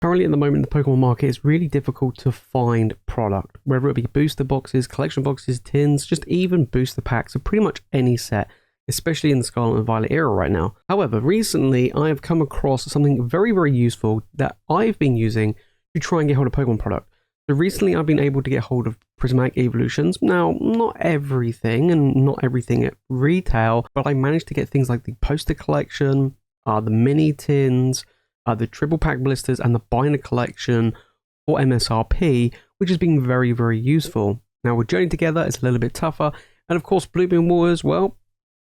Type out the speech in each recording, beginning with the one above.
Currently at the moment in the Pokemon market, it's really difficult to find product, whether it be booster boxes, collection boxes, tins, just even booster packs of pretty much any set, especially in the Scarlet and Violet era right now. However, recently I have come across something very, very useful that I've been using to try and get hold of Pokemon product. So recently I've been able to get hold of prismatic evolutions. Now, not everything and not everything at retail, but I managed to get things like the poster collection, the mini tins, the triple pack blisters, and the binder collection for MSRP, which has been very, very useful. Now with Journey Together, it's a little bit tougher. And of course, Blooming Waters, well,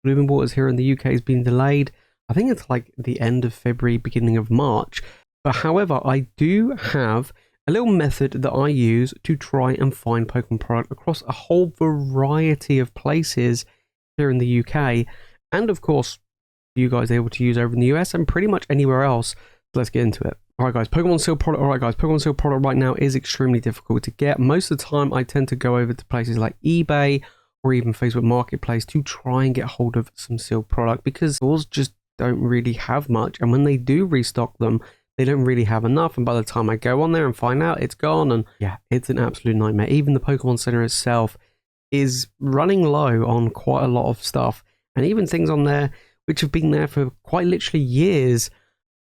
Blooming Waters here in the UK has been delayed. I think it's like the end of February, beginning of March. But however, I do have a little method that I use to try and find Pokemon product across a whole variety of places here in the UK. And of course, you guys are able to use over in the US and pretty much anywhere else. So let's get into it. Alright guys, Pokemon Seal product. Alright guys, Pokemon Seal product right now is extremely difficult to get. Most of the time, I tend to go over to places like eBay or even Facebook Marketplace to try and get hold of some sealed product because stores just don't really have much. And when they do restock them, they don't really have enough, and by the time I go on there and find out, it's gone, and yeah, it's an absolute nightmare. Even the Pokemon Center itself is running low on quite a lot of stuff, and even things on there which have been there for quite literally years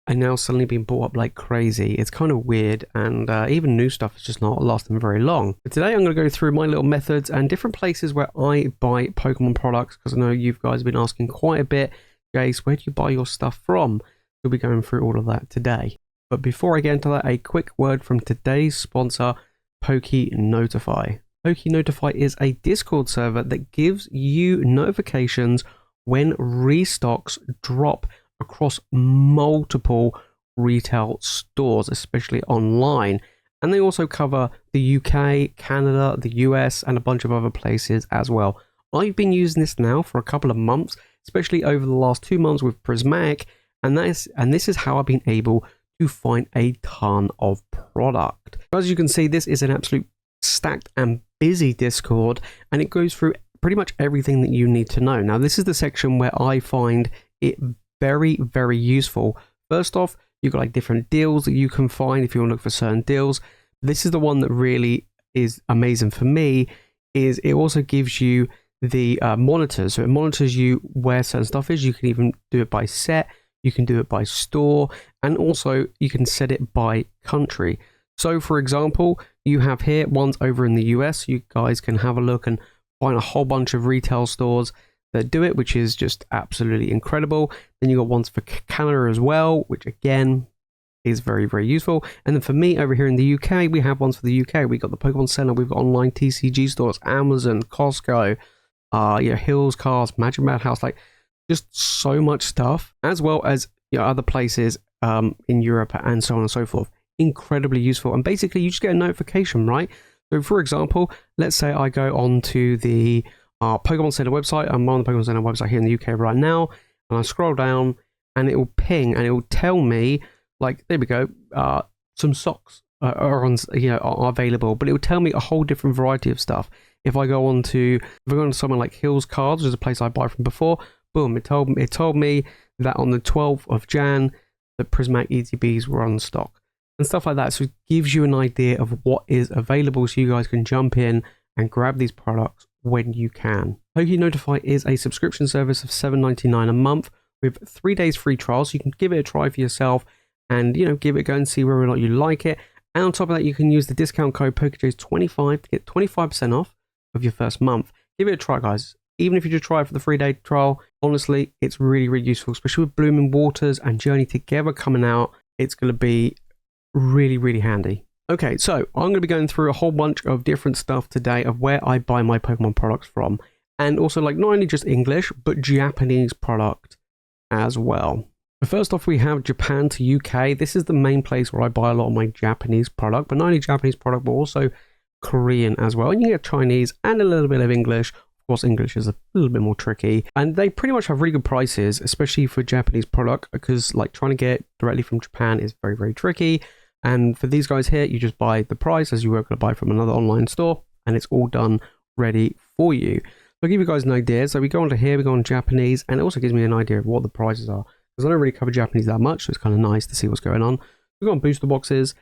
are now suddenly being bought up like crazy. It's kind of weird, and even new stuff is just not lasting very long. But today I'm going to go through my little methods and different places where I buy Pokemon products, because I know you guys have been asking quite a bit, Jace, where do you buy your stuff from? We'll be going through all of that today. But before I get into that, a quick word from today's sponsor, PokeNotify. PokeNotify is a Discord server that gives you notifications when restocks drop across multiple retail stores, especially online. And they also cover the UK, Canada, the US, and a bunch of other places as well. I've been using this now for a couple of months, especially over the last 2 months with Prismatic, and this is how I've been able to find a ton of product. As you can see, this is an absolute stacked and busy Discord, and it goes through pretty much everything that you need to know. Now, this is the section where I find it very, very useful. First off, you've got like different deals that you can find if you want to look for certain deals. This is the one that really is amazing for me, is it also gives you the monitors. So it monitors you where certain stuff is. You can even do it by set. You can do it by store, and also you can set it by country. So for example, you have here ones over in the US. You guys can have a look and find a whole bunch of retail stores that do it, which is just absolutely incredible. Then you got ones for Canada as well, which again is very, very useful. And then for me over here in the UK, we have ones for the UK. We got the Pokemon Center, we've got online TCG stores, Amazon, Costco, Hills Cars, Magic Madhouse, like just so much stuff, as well as other places in Europe and so on and so forth. Incredibly useful. And basically you just get a notification, right? So for example, let's say I go on to the Pokemon Center website. I'm on the Pokemon Center website here in the UK right now, and I scroll down and it will ping and it will tell me, like, there we go, some socks are available, but it will tell me a whole different variety of stuff. If I go on to somewhere like Hills Cards, which is a place I buy from before, boom, it told me that on the 12th of Jan, the Prismatic ETBs were on stock and stuff like that. So it gives you an idea of what is available, so you guys can jump in and grab these products when you can. PokeNotify is a subscription service of $7.99 a month with 3 days free trial, so you can give it a try for yourself and give it a go and see whether or not you like it. And on top of that, you can use the discount code PokeJace25 to get 25% off of your first month. Give it a try, guys. Even if you just try it for the 3-day trial, honestly, it's really, really useful, especially with Blooming Waters and Journey Together coming out. It's going to be really, really handy. Okay, so I'm going to be going through a whole bunch of different stuff today of where I buy my Pokemon products from. And also, like, not only just English, but Japanese product as well. But first off, we have Japan to UK. This is the main place where I buy a lot of my Japanese product, but not only Japanese product, but also Korean as well. And you get Chinese and a little bit of English. Of course, English is a little bit more tricky, and they pretty much have really good prices, especially for Japanese product, because like trying to get directly from Japan is very, very tricky. And for these guys here, you just buy the price as you were going to buy from another online store, and it's all done ready for you. So I'll give you guys an idea. So we go onto here, we go on Japanese, and it also gives me an idea of what the prices are, because I don't really cover Japanese that much, so it's kind of nice to see what's going on. We go on booster boxes,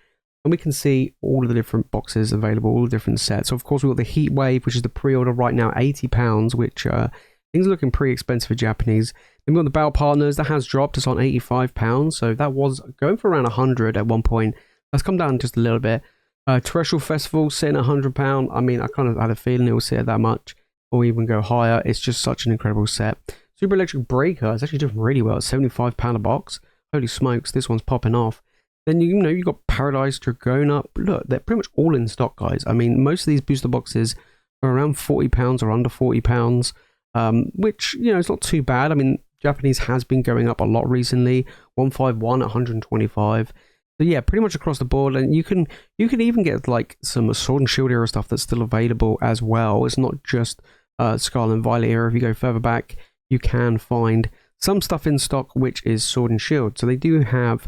and we can see all of the different boxes available, all the different sets. So of course we've got the Heat Wave, which is the pre-order right now, £80, which things are looking pretty expensive for Japanese. Then we've got the Battle Partners, that has dropped, it's on £85, so that was going for around 100 at one point. That's come down just a little bit. Terrestrial Festival sitting at £100. I mean, I kind of had a feeling it will sit at that much or even go higher. It's just such an incredible set. Super Electric Breaker is actually doing really well. It's £75 a box. Holy smokes, this one's popping off. Then you know you've got Paradise Dragona. Look, they're pretty much all in stock, guys. I mean, most of these booster boxes are around £40 or under £40, which, you know, it's not too bad. I mean, Japanese has been going up a lot recently. 151 at 125. So yeah, pretty much across the board, and you can even get like some Sword and Shield era stuff that's still available as well. It's not just Scarlet and Violet era. If you go further back, you can find some stuff in stock which is Sword and Shield. So they do have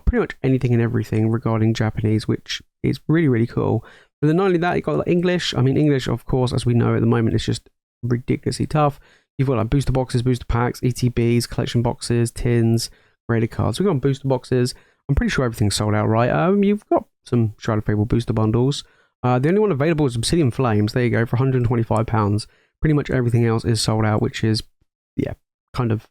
pretty much anything and everything regarding Japanese, which is really cool. But then not only that, you got like English. I mean, English, of course, as we know at the moment, is just ridiculously tough. You've got like booster boxes, booster packs, ETBs, collection boxes, tins, raider cards. We've got booster boxes. I'm pretty sure everything's sold out, right? You've got some Shroud of Fable booster bundles. The only one available is Obsidian Flames. There you go, for £125. Pretty much everything else is sold out, which is, yeah, kind of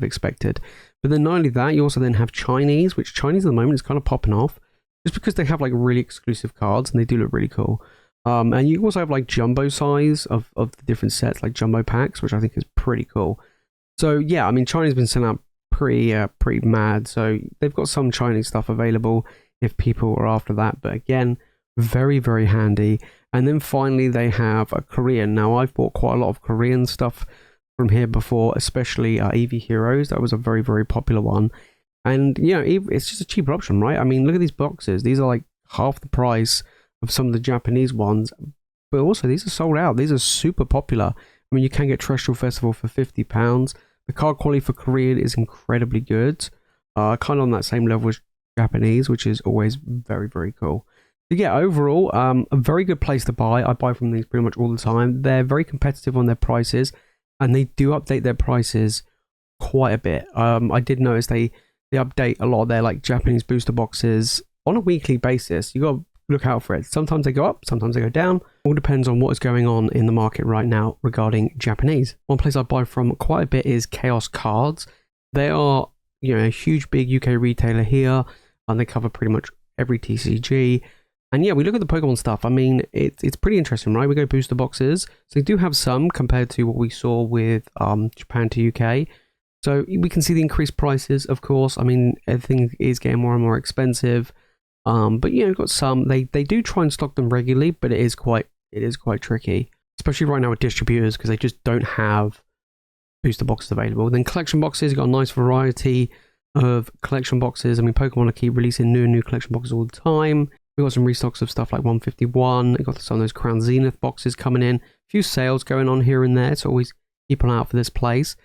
expected. But then not only that, you also then have Chinese, which Chinese at the moment is kind of popping off, just because they have like really exclusive cards and they do look really cool. And you also have like jumbo size of the different sets, like jumbo packs, which I think is pretty cool. So yeah, I mean, China's been sent out pretty mad, so they've got some Chinese stuff available if people are after that, but again, very handy. And then finally they have a Korean. Now I've bought quite a lot of Korean stuff from here before, especially EV Heroes. That was a very popular one, and you know, it's just a cheaper option, right? I mean, look at these boxes. These are like half the price of some of the Japanese ones, but also these are sold out. These are super popular. I mean, you can get Terrestrial Festival for £50. The card quality for Korean is incredibly good, kind of on that same level as Japanese, which is always very cool. But yeah, overall, a very good place to buy. I buy from these pretty much all the time. They're very competitive on their prices, and they do update their prices quite a bit. I did notice they update a lot of their like Japanese booster boxes on a weekly basis. You got to look out for it. Sometimes they go up, sometimes they go down. All depends on what is going on in the market right now regarding Japanese. One place I buy from quite a bit is Chaos Cards. They are, you know, a huge big UK retailer here, and they cover pretty much every TCG. And yeah, we look at the Pokemon stuff. I mean, it's pretty interesting, right? We go booster boxes. So they do have some compared to what we saw with Japan to UK. So we can see the increased prices, of course. I mean, everything is getting more and more expensive. But you know, you've got some. They do try and stock them regularly, but it is quite tricky, especially right now with distributors, because they just don't have booster boxes available. Then collection boxes, you've got a nice variety of collection boxes. I mean, Pokemon keep releasing new collection boxes all the time. We've got some restocks of stuff like 151. We've got some of those Crown Zenith boxes coming in. A few sales going on here and there, so always keep an eye out for this place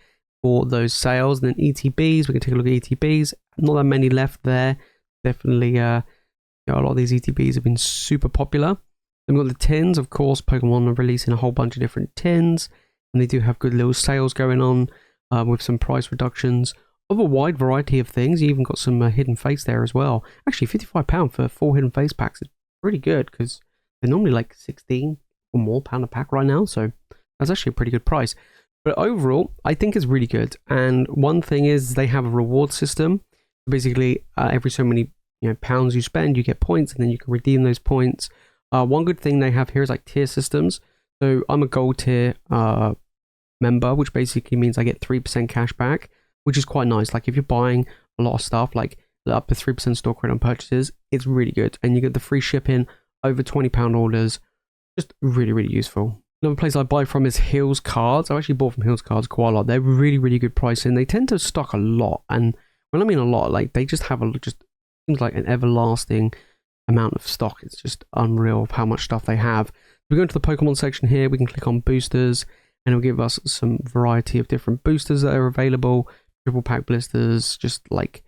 for those sales. And then ETBs, we can take a look at ETBs. Not that many left there. Definitely, you know, a lot of these ETBs have been super popular. Then we've got the tins, of course. Pokemon are releasing a whole bunch of different tins, and they do have good little sales going on with some price reductions of a wide variety of things. You even got some hidden face there as well. Actually, £55 for 4 hidden face packs is pretty good, because they're normally like 16 or more £1 a pack right now, so that's actually a pretty good price. But overall, I think it's really good. And one thing is they have a reward system. Basically, every so many pounds you spend, you get points, and then you can redeem those points. One good thing they have here is like tier systems. So I'm a gold tier member, which basically means I get 3% cash back, which is quite nice. Like if you're buying a lot of stuff, like up to 3% store credit on purchases, it's really good. And you get the free shipping over £20 orders. Just really useful. Another place I buy from is Hills Cards. I've actually bought from Hills Cards quite a lot. They're really good pricing. They tend to stock a lot, and when I mean a lot, like they just have seems like an everlasting amount of stock. It's just unreal of how much stuff they have. We go into the Pokemon section here. We can click on boosters, and it'll give us some variety of different boosters that are available. Triple pack blisters, just like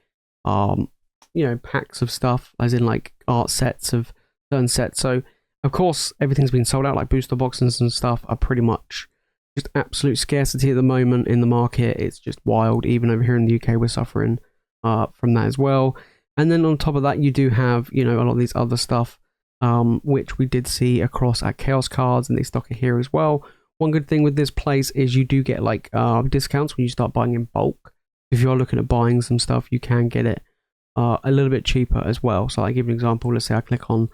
packs of stuff, as in like art sets of certain sets. So of course everything's been sold out. Like booster boxes and stuff are pretty much just absolute scarcity at the moment in the market. It's just wild. Even over here in the UK, we're suffering from that as well. And then on top of that, you do have, you know, a lot of these other stuff, which we did see across at Chaos Cards, and they stock it here as well. One good thing with this place is you do get like discounts when you start buying in bulk. If you're looking at buying some stuff, you can get it a little bit cheaper as well. So I give you an example. Let's say I click on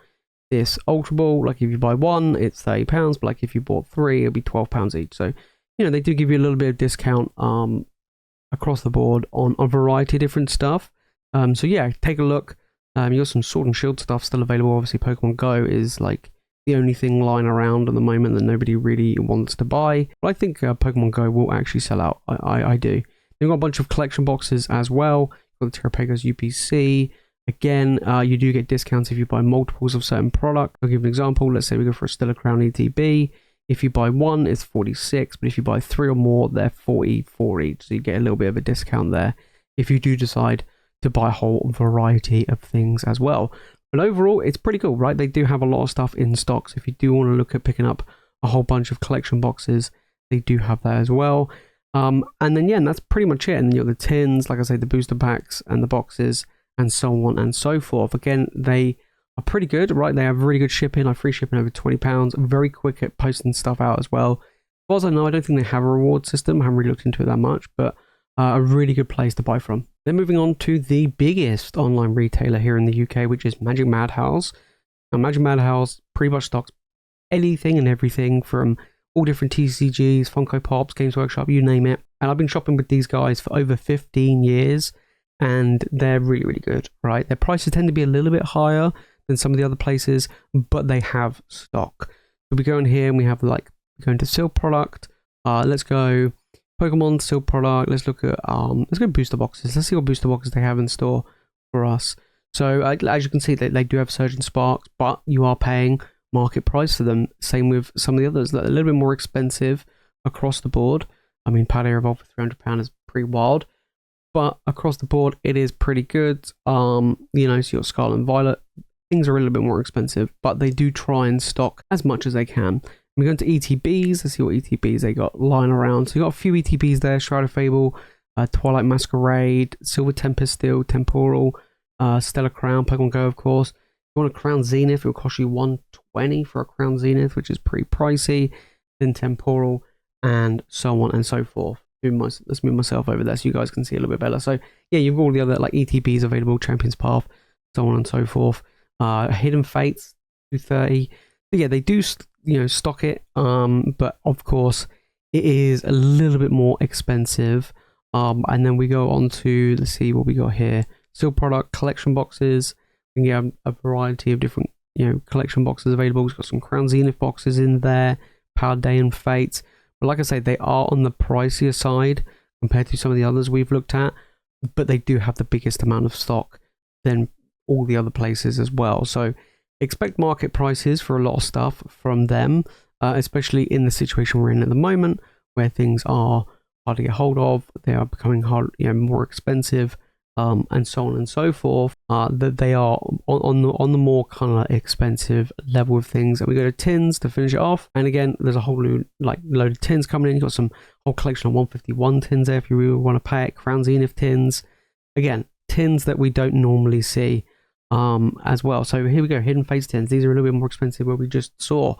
this Ultra Ball. Like if you buy one, it's £30, but like if you bought three, it'll be £12 each. So, you know, they do give you a little bit of discount across the board on a variety of different stuff. So yeah, take a look. You got some Sword and Shield stuff still available. Obviously, Pokemon Go is like the only thing lying around at the moment that nobody really wants to buy. But I think Pokemon Go will actually sell out. I do. You've got a bunch of collection boxes as well. You've got the Terrapega's UPC. Again, you do get discounts if you buy multiples of certain product. I'll give an example. Let's say we go for a Stellar Crown ETB. If you buy one, it's 46, but if you buy three or more, they're 44 each. So you get a little bit of a discount there if you do decide to buy a whole variety of things as well. But overall, it's pretty cool, right? They do have a lot of stuff in stock. So if you do want to look at picking up a whole bunch of collection boxes, they do have that as well. And then, yeah, and that's pretty much it. And then you have the tins, like I say, the booster packs and the boxes and so on and so forth. Again, they are pretty good, right? They have really good shipping, like free shipping over £20, very quick at posting stuff out as well. As far as I know, I don't think they have a reward system. I haven't really looked into it that much, but a really good place to buy from. Then moving on to the biggest online retailer here in the UK, which is Magic Madhouse. Now, Magic Madhouse pretty much stocks anything and everything from all different TCGs, Funko Pops, Games Workshop, you name it. And I've been shopping with these guys for over 15 years, and they're really, really good, right? Their prices tend to be a little bit higher than some of the other places, but they have stock. So we go in here and we have like, we go into sealed product. Let's go Pokemon sealed product. Let's look at, let's go booster boxes. Let's see what booster boxes they have in store for us. So as you can see, they do have Surge and Sparks, but you are paying market price for them. Same with some of the others. They're a little bit more expensive across the board. I mean, Paldea Evolved for £300 is pretty wild, but across the board, it is pretty good. You know, so your Scarlet and Violet, things are a little bit more expensive, but they do try and stock as much as they can. We go into ETBs. Let's see what ETBs they got lying around. So you got a few ETBs there: Shroud of Fable, Twilight Masquerade, Silver Tempest Steel, Temporal, Stellar Crown, Pokemon Go, of course. If you want a Crown Zenith, it will cost you $120 for a Crown Zenith, which is pretty pricey. Then Temporal, and so on and so forth. Let's move myself over there so you guys can see a little bit better. So yeah, you've got all the other like ETBs available, Champion's Path, so on and so forth. Hidden Fates, 230. But yeah, they do stock it, but of course it is a little bit more expensive. And then we go on to, let's see what we got here. Sealed product collection boxes. We have a variety of different collection boxes available. We've got some Crown Zenith boxes in there, Paldea and Fates. But like I say, they are on the pricier side compared to some of the others we've looked at, but they do have the biggest amount of stock than all the other places as well. So expect market prices for a lot of stuff from them, especially in the situation we're in at the moment, where things are hard to get hold of. They are becoming more expensive, and so on and so forth. That they are on the more kind of expensive level of things. And we go to tins to finish it off. And again, there's a whole load of tins coming in. You've got some whole collection of 151 tins there if you really want to pay it. Crown Zenith tins. Again, tins that we don't normally see as well. So here we go, Hidden Fates tins. These are a little bit more expensive where we just saw.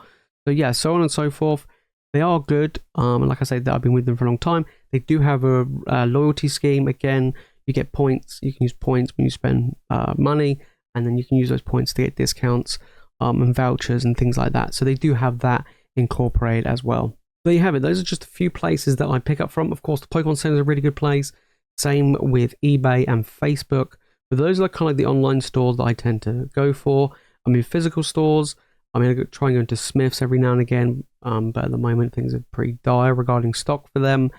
So yeah, so on and so forth. They are good. And like I said, I've been with them for a long time. They do have a loyalty scheme. Again, you get points. You can use points when you spend money, and then you can use those points to get discounts and vouchers and things like that. So they do have that incorporated as well. There you have it. Those are just a few places that I pick up from. Of course, the Pokemon Center is a really good place. Same with eBay and Facebook. But those are kind of the online stores that I tend to go for. I mean, physical stores, I mean, I try and go into Smith's every now and again, but at the moment things are pretty dire regarding stock for them.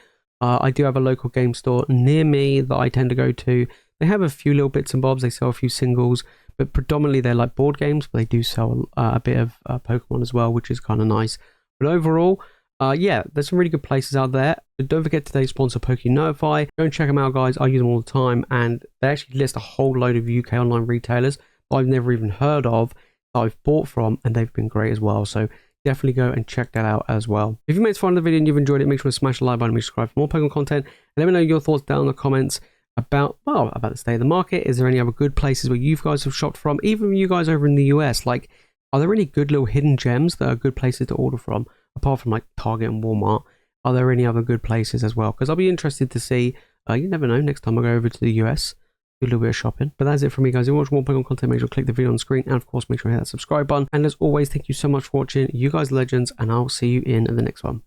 I do have a local game store near me that I tend to go to. They have a few little bits and bobs. They sell a few singles, but predominantly they're like board games, but they do sell a bit of Pokemon as well, which is kind of nice. But overall, yeah, there's some really good places out there. But don't forget today's sponsor, PokeNotify. Go and check them out, guys. I use them all the time, and they actually list a whole load of UK online retailers that I've never even heard of that I've bought from, and they've been great as well. So definitely go and check that out as well. If you made fun of the video and you've enjoyed it, make sure to smash the like button and subscribe for more Pokemon content. And let me know your thoughts down in the comments. about the state of the market. Is there any other good places where you guys have shopped from? Even you guys over in the US, like, are there any good little hidden gems that are good places to order from, apart from like Target and Walmart? Are there any other good places as well? Because I'll be interested to see. You never know, next time I go over to the US, do a little bit of shopping. But that's it from me, guys. If you watch more Pokemon content, make sure to click the video on the screen, and of course make sure to hit that subscribe button. And as always, thank you so much for watching. You guys are legends, and I'll see you in the next one.